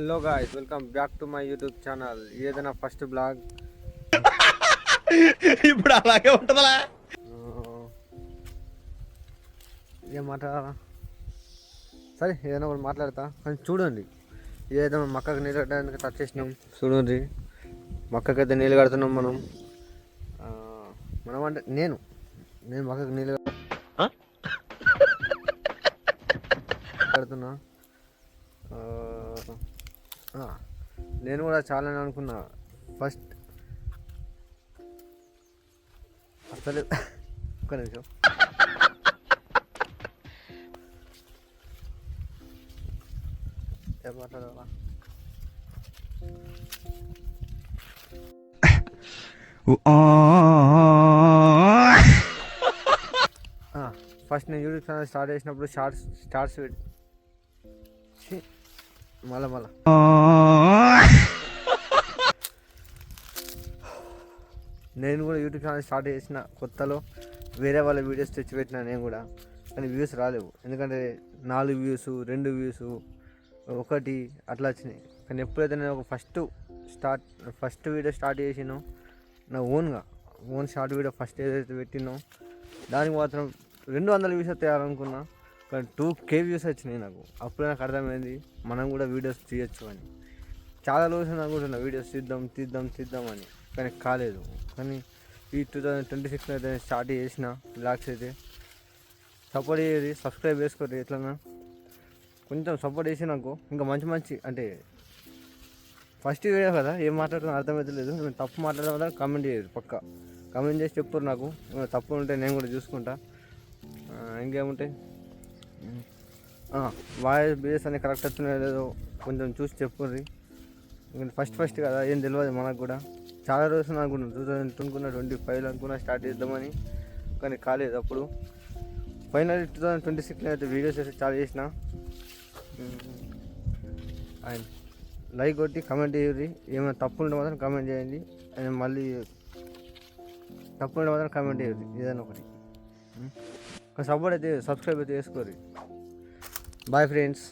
Hello guys, welcome back to my YouTube channel. ఏదైనా first blog ఇప్పుడు అలాగే ఉంటుందా? ఏం మాట్లాడాలా? సరే ఏదైనా ఒకటి మాట్లాడతా కానీ చూడండి. ఏదైనా మక్కకి నీళ్ళు కట్టడానికి టచ్ చేసినాం చూడండి. మక్కకైతే నీళ్ళు కడుతున్నాం మనం. మనం అంటే నేను మక్కకి నీళ్ళు కడుతున్నా. నేను కూడా చాలా అనుకున్నా ఫస్ట్. అసలు ఒక్క నిమిషం. ఏం మాట్లాడాలా? ఫస్ట్ నేను యూట్యూబ్ ఛానల్ స్టార్ట్ చేసినప్పుడు స్టార్ట్స్ మళ్ళా నేను కూడా యూట్యూబ్ ఛానల్ స్టార్ట్ చేసిన కొత్తలో వేరే వాళ్ళ వీడియోస్ తెచ్చిపెట్టినా నేను కూడా, కానీ వ్యూస్ రాలేవు. ఎందుకంటే 4 వ్యూస్ 2 వ్యూస్ 1 అట్లా వచ్చినాయి. కానీ ఎప్పుడైతే నేను ఒక ఫస్ట్ వీడియో స్టార్ట్ చేసినో, నా ఓన్ షార్ట్ వీడియో ఫస్ట్ ఏదైతే పెట్టినో దానికి మాత్రం 200 వ్యూస్ తయారనుకున్నా, కానీ 2K వ్యూస్ వచ్చినాయి నాకు. అప్పుడే నాకు అర్థమైంది మనం కూడా వీడియోస్ తీయచ్చు అని. చాలా రోజులు అనుకుంటున్నా వీడియోస్ తీద్దాం అని, కానీ కాలేదు. కానీ ఈ 2026 అయితే స్టార్ట్ చేసిన బ్లాగ్స్ అయితే సపోర్ట్ చేయాలి, సబ్స్క్రైబ్ చేసుకోండి. ఎట్లన్నా కొంచెం సపోర్ట్ చేసి నాకు ఇంకా మంచి అంటే ఫస్ట్ వీడియో కదా, ఏం మాట్లాడుతున్నా అర్థమవుతలేదు. నేను తప్పు మాట్లాడడం కామెంట్ చేయరు, పక్కా కామెంట్ చేసి చెప్తారు నాకు. తప్పు ఉంటే నేను కూడా చూసుకుంటా. ఇంకేముంటాయి, వాయిస్ బేస్ అని కరెక్ట్ వస్తున్నాయో లేదో కొంచెం చూసి చెప్పుర్రి. ఫస్ట్ కదా, ఏం తెలియదు మనకు కూడా. చాలా రోజులు అనుకున్నాను 2025 అనుకున్నా స్టార్ట్ చేద్దామని, కానీ కాలేదు. అప్పుడు ఫైనల్ 2026 అయితే వీడియోస్ అయితే స్టార్ట్ చేసిన. అండ్ లైక్ కొట్టి కమెంట్ చేయండి. ఏమైనా తప్పు ఉంటే మాత్రం కమెంట్ చేయండి. అండ్ మళ్ళీ తప్పు ఉంటే మాత్రం కమెంట్ చేయండి ఏదైనా ఒకటి. సపోర్ట్ అయితే సబ్స్క్రైబ్ అయితే చేసుకోరు. Bye friends.